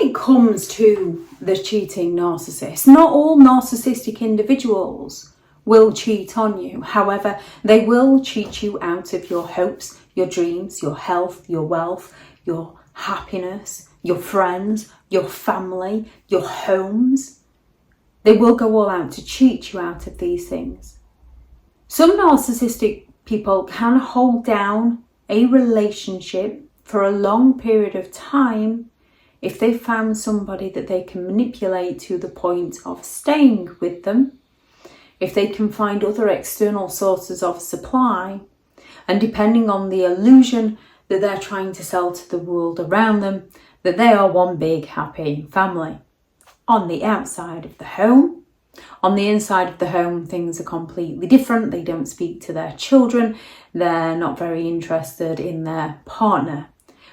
it comes to the cheating narcissist, not all narcissistic individuals will cheat on you. However, they will cheat you out of your hopes, your dreams, your health, your wealth, your happiness, your friends, your family, your homes. They will go all out to cheat you out of these things. Some narcissistic people can hold down a relationship for a long period of time if they found somebody that they can manipulate to the point of staying with them, if they can find other external sources of supply, and depending on the illusion that they're trying to sell to the world around them, that they are one big happy family. On the outside of the home, on the inside of the home, things are completely different. They don't speak to their children. They're not very interested in their partner.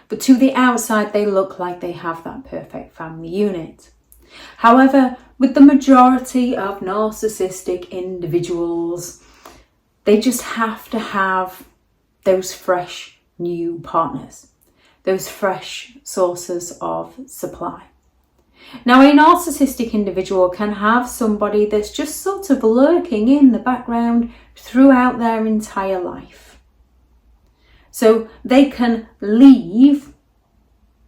But to the outside, they look like they have that perfect family unit. However, with the majority of narcissistic individuals, they just have to have those fresh new partners, those fresh sources of supply. Now, a narcissistic individual can have somebody that's just sort of lurking in the background throughout their entire life. So they can leave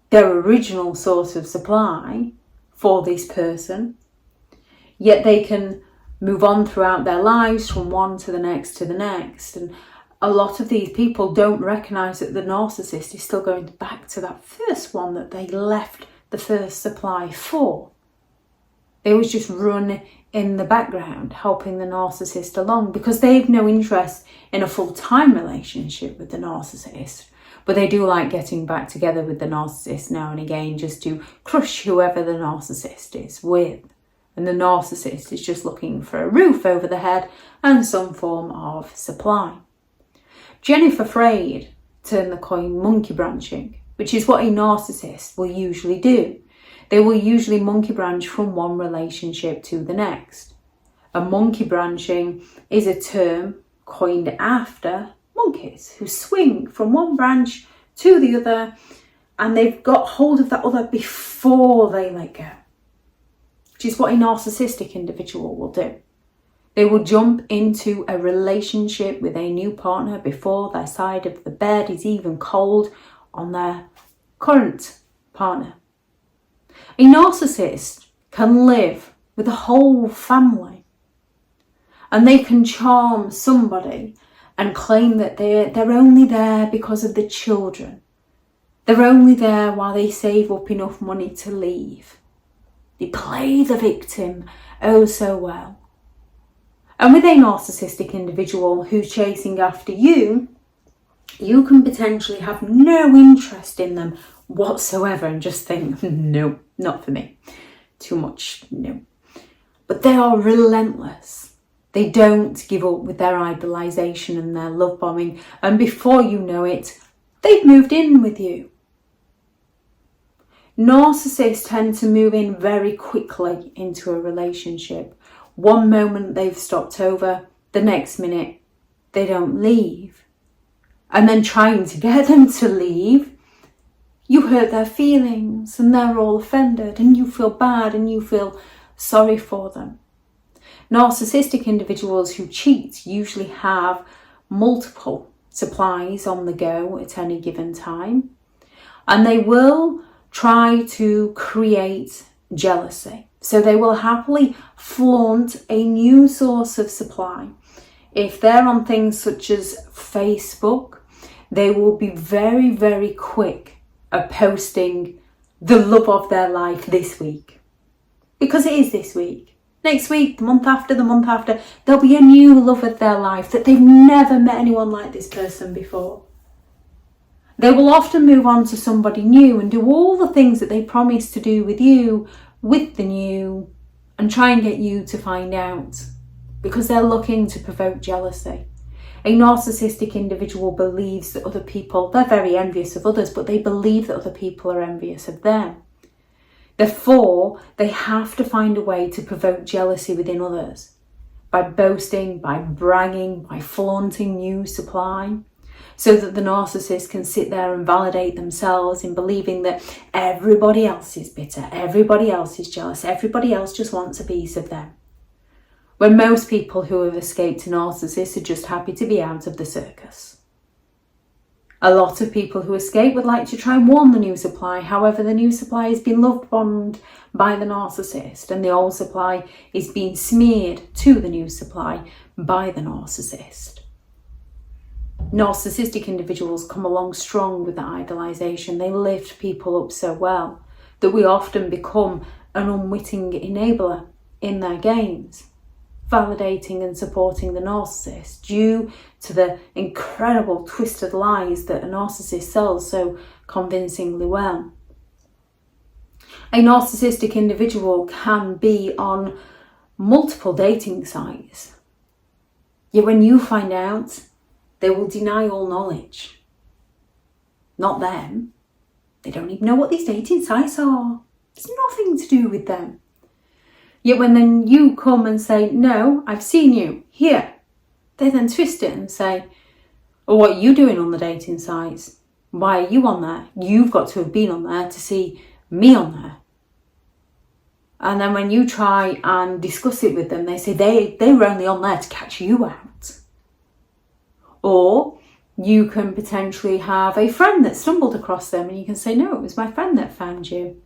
their original source of supply for this person, yet they can move on throughout their lives from one to the next to the next. And a lot of these people don't recognise that the narcissist is still going back to that first one that they left the first supply for. They always just run in the background, helping the narcissist along, because they have no interest in a full-time relationship with the narcissist. But they do like getting back together with the narcissist now and again, just to crush whoever the narcissist is with. And the narcissist is just looking for a roof over the head and some form of supply. Jennifer Freyd turned the coin monkey branching, which is what a narcissist will usually do. They will usually monkey branch from one relationship to the next. A monkey branching is a term coined after monkeys who swing from one branch to the other, and they've got hold of that other before they let go, which is what a narcissistic individual will do. They will jump into a relationship with a new partner before their side of the bed is even cold on their current partner. A narcissist can live with a whole family, and they can charm somebody and claim that they're only there because of the children. They're only there while they save up enough money to leave. They play the victim oh so well. And with a narcissistic individual who's chasing after you, you can potentially have no interest in them whatsoever and just think, no, not for me. Too much, no. But they are relentless. They don't give up with their idolization and their love bombing. And before you know it, they've moved in with you. Narcissists tend to move in very quickly into a relationship. One moment they've stopped over, the next minute they don't leave. And then trying to get them to leave, you hurt their feelings and they're all offended and you feel bad and you feel sorry for them. Narcissistic individuals who cheat usually have multiple supplies on the go at any given time, and they will try to create jealousy. So they will happily flaunt a new source of supply. If they're on things such as Facebook, they will be very, very quick at posting the love of their life this week. Because it is this week. Next week, the month after, there'll be a new love of their life that they've never met anyone like this person before. They will often move on to somebody new and do all the things that they promised to do with you, with the new, and try and get you to find out, because they're looking to provoke jealousy. A narcissistic individual believes that other people, they're very envious of others, but they believe that other people are envious of them. Therefore, they have to find a way to provoke jealousy within others by boasting, by bragging, by flaunting new supply. so that the narcissist can sit there and validate themselves in believing that everybody else is bitter, everybody else is jealous, everybody else just wants a piece of them. When most people who have escaped a narcissist are just happy to be out of the circus. A lot of people who escape would like to try and warn the new supply. However, the new supply has been loved-bombed by the narcissist, and the old supply is being smeared to the new supply by the narcissist. Narcissistic individuals come along strong with the idolization. They lift people up so well that we often become an unwitting enabler in their games, validating and supporting the narcissist due to the incredible twisted lies that a narcissist sells so convincingly well. A narcissistic individual can be on multiple dating sites, yet when you find out, they will deny all knowledge. Not them. They don't even know what these dating sites are. It's nothing to do with them. Yet when then you come and say, no, I've seen you here, they then twist it and say, oh, what are you doing on the dating sites? Why are you on there? You've got to have been on there to see me on there. And then when you try and discuss it with them, they say they were only on there to catch you out. Or you can potentially have a friend that stumbled across them and you can say, no, it was my friend that found you.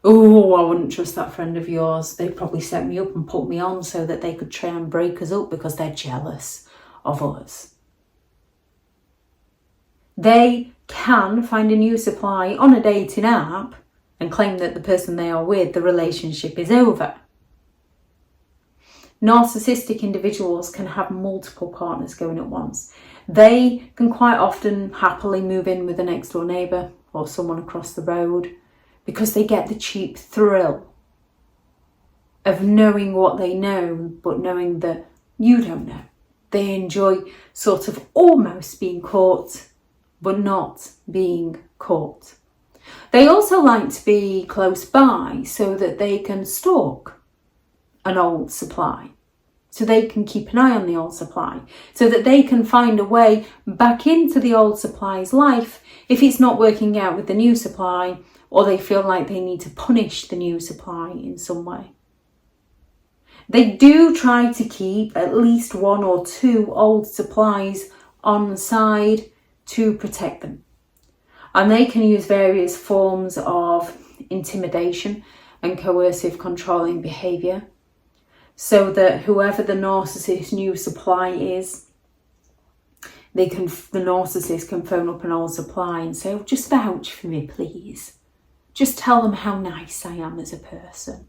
Oh, I wouldn't trust that friend of yours. They probably set me up and put me on so that they could try and break us up because they're jealous of us. They can find a new supply on a dating app and claim that the person they are with, the relationship is over. Narcissistic individuals can have multiple partners going at once. They can quite often happily move in with a next door neighbour or someone across the road because they get the cheap thrill of knowing what they know, but knowing that you don't know. They enjoy sort of almost being caught, but not being caught. They also like to be close by so that they can stalk an old supply, so they can keep an eye on the old supply, so that they can find a way back into the old supply's life if it's not working out with the new supply, or they feel like they need to punish the new supply in some way. They do try to keep at least one or two old supplies on the side to protect them. And they can use various forms of intimidation and coercive controlling behaviour so that whoever the narcissist's new supply is, the narcissist can phone up an old supply and say, oh, just vouch for me, please. Just tell them how nice I am as a person.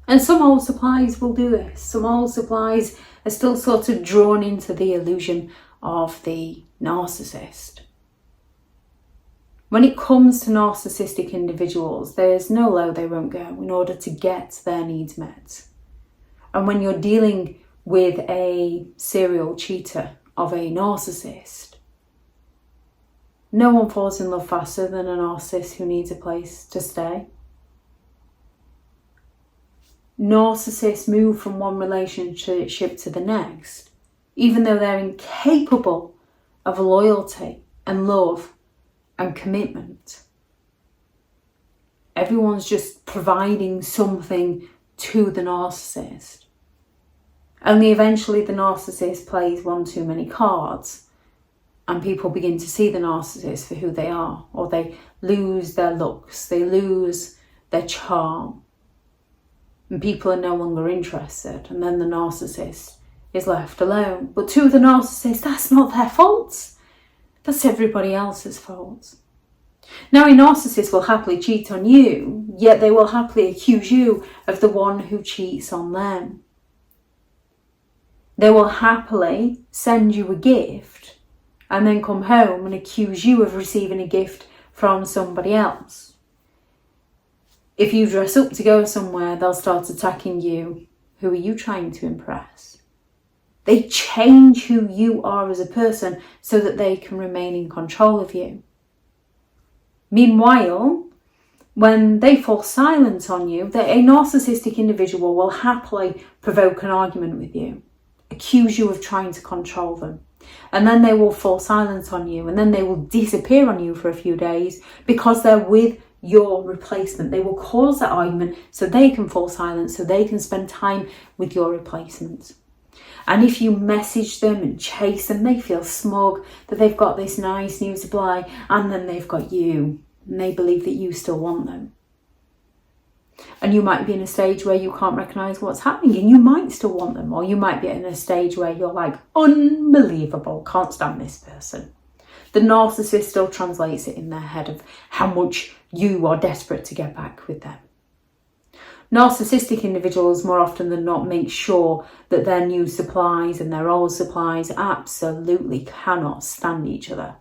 And some old supplies will do this. Some old supplies are still sort of drawn into the illusion of the narcissist. When it comes to narcissistic individuals, there's no low they won't go in order to get their needs met. And when you're dealing with a serial cheater of a narcissist, no one falls in love faster than a narcissist who needs a place to stay. Narcissists move from one relationship to the next, even though they're incapable of loyalty and love and commitment. Everyone's just providing something to the narcissist. Only eventually the narcissist plays one too many cards and people begin to see the narcissist for who they are, or they lose their looks, they lose their charm, and people are no longer interested, and then the narcissist is left alone. But to the narcissist, that's not their fault. That's everybody else's fault. Now, a narcissist will happily cheat on you, yet they will happily accuse you of the one who cheats on them. They will happily send you a gift and then come home and accuse you of receiving a gift from somebody else. If you dress up to go somewhere, they'll start attacking you. Who are you trying to impress? They change who you are as a person so that they can remain in control of you. Meanwhile, when they fall silent on you, a narcissistic individual will happily provoke an argument with you, accuse you of trying to control them, And then they will fall silent on you, and then they will disappear on you for a few days because they're with your replacement. They will cause that argument so they can fall silent, so they can spend time with your replacement. And if you message them and chase them, they feel smug that they've got this nice new supply, and then they've got you, and they believe that you still want them. And you might be in a stage where you can't recognise what's happening, and you might still want them, or you might be in a stage where you're like, unbelievable, can't stand this person. The narcissist still translates it in their head of how much you are desperate to get back with them. Narcissistic individuals more often than not make sure that their new supplies and their old supplies absolutely cannot stand each other,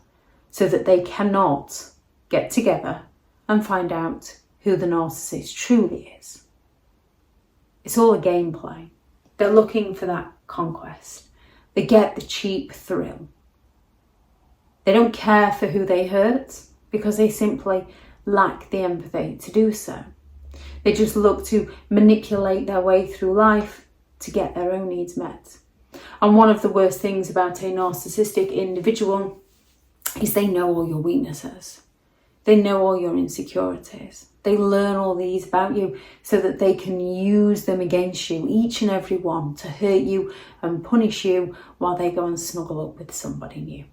so that they cannot get together and find out who the narcissist truly is. It's all a gameplay. They're looking for that conquest. They get the cheap thrill. They don't care for who they hurt because they simply lack the empathy to do so. They just look to manipulate their way through life to get their own needs met. And one of the worst things about a narcissistic individual is they know all your weaknesses. They know all your insecurities. They learn all these about you so that they can use them against you, each and every one, to hurt you and punish you while they go and snuggle up with somebody new.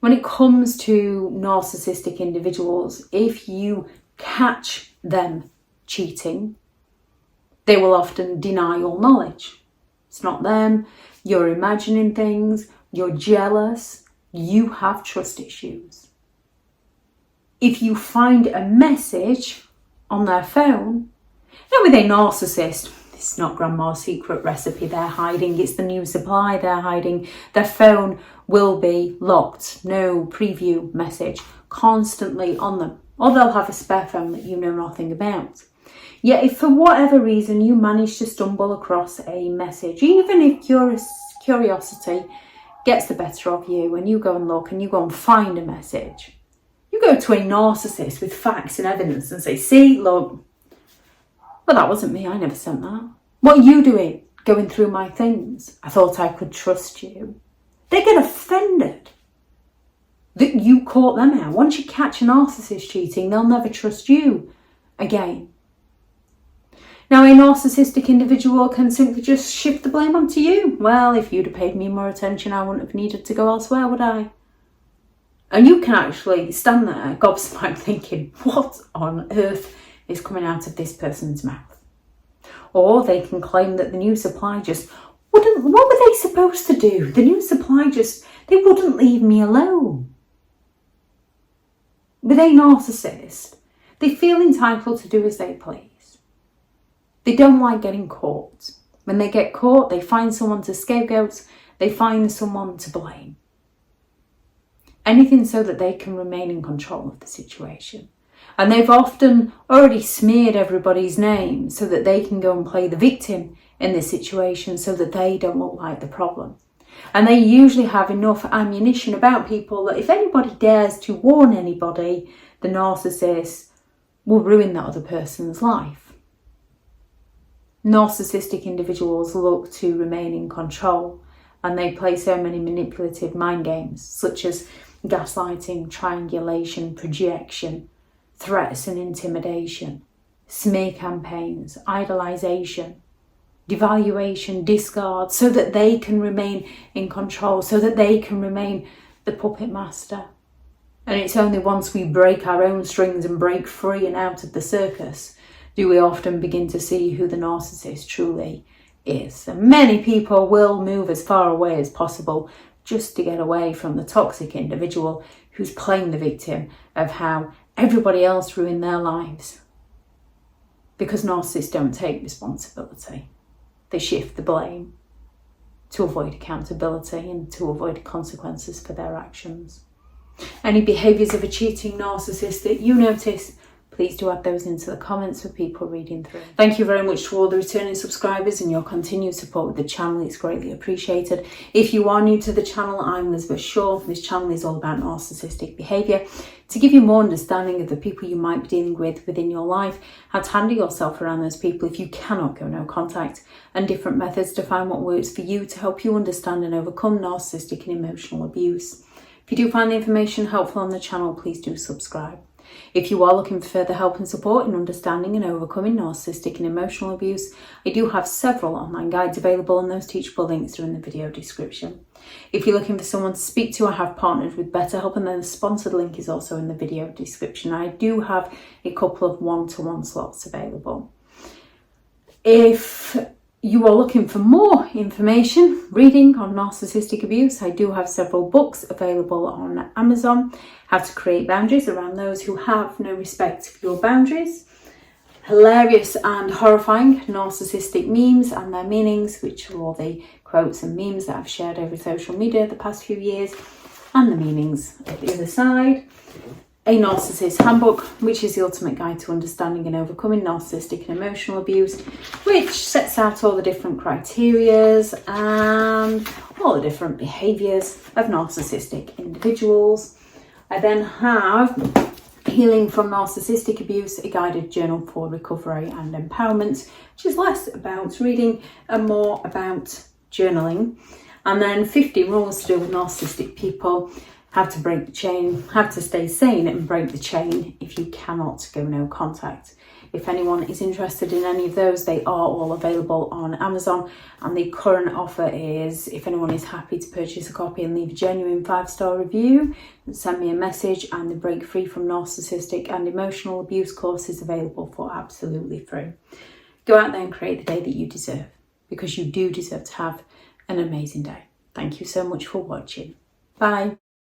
When it comes to narcissistic individuals, if you catch them cheating, they will often deny all knowledge. It's not them, you're imagining things, you're jealous, you have trust issues. If you find a message on their phone, with a narcissist, it's not grandma's secret recipe they're hiding, it's the new supply they're hiding. Their phone will be locked, no preview message, constantly on them. Or they'll have a spare phone that you know nothing about. Yet if for whatever reason you manage to stumble across a message, even if curiosity gets the better of you and you go and look and you go and find a message, you go to a narcissist with facts and evidence and say, see, look, well, that wasn't me, I never sent that. What are you doing going through my things? I thought I could trust you. They get offended that you caught them out. Once you catch a narcissist cheating, they'll never trust you again. Now, a narcissistic individual can simply just shift the blame onto you. Well, if you'd have paid me more attention, I wouldn't have needed to go elsewhere, would I? And you can actually stand there gobsmacked thinking, what on earth is coming out of this person's mouth? Or they can claim that the new supply just wouldn't, what were they supposed to do? The new supply just, they wouldn't leave me alone. With a narcissist, they feel entitled to do as they please. They don't like getting caught. When they get caught, they find someone to scapegoat, they find someone to blame. Anything so that they can remain in control of the situation. And they've often already smeared everybody's name so that they can go and play the victim in this situation so that they don't look like the problem. And they usually have enough ammunition about people that if anybody dares to warn anybody, the narcissist will ruin that other person's life. Narcissistic individuals look to remain in control, and they play so many manipulative mind games such as gaslighting, triangulation, projection, threats and intimidation, smear campaigns, idolization, devaluation, discard, so that they can remain in control, so that they can remain the puppet master. And it's only once we break our own strings and break free and out of the circus do we often begin to see who the narcissist truly is. And many people will move as far away as possible just to get away from the toxic individual who's playing the victim of how everybody else ruined their lives. Because narcissists don't take responsibility. They shift the blame to avoid accountability and to avoid consequences for their actions. Any behaviours of a cheating narcissist that you notice, please do add those into the comments for people reading through. Thank you very much to all the returning subscribers and your continued support with the channel. It's greatly appreciated. If you are new to the channel, I'm Elizabeth Shaw. This channel is all about narcissistic behaviour, to give you more understanding of the people you might be dealing with within your life, how to handle yourself around those people if you cannot go no contact, and different methods to find what works for you to help you understand and overcome narcissistic and emotional abuse. If you do find the information helpful on the channel, please do subscribe. If you are looking for further help and support in understanding and overcoming narcissistic and emotional abuse, I do have several online guides available, and those teachable links are in the video description. If you're looking for someone to speak to, I have partnered with BetterHelp, and then the sponsored link is also in the video description. I do have a couple of one-to-one slots available. If you are looking for more information, reading on narcissistic abuse, I do have several books available on Amazon. How to create boundaries around those who have no respect for your boundaries. Hilarious and horrifying narcissistic memes and their meanings, which are all the quotes and memes that I've shared over social media the past few years, and the meanings at the other side. A Narcissists Handbook, which is the ultimate guide to understanding and overcoming narcissistic and emotional abuse, which sets out all the different criterias and all the different behaviours of narcissistic individuals. I then have Healing from Narcissistic Abuse, a guided journal for recovery and empowerment, which is less about reading and more about journaling. And then 50 rules to deal with narcissistic people. How to break the chain, how to stay sane and break the chain if you cannot go no contact. If anyone is interested in any of those, they are all available on Amazon, and the current offer is, if anyone is happy to purchase a copy and leave a genuine 5-star review, send me a message, and the Break Free from Narcissistic and Emotional Abuse course is available for absolutely free. Go out there and create the day that you deserve, because you do deserve to have an amazing day. Thank you so much for watching. Bye.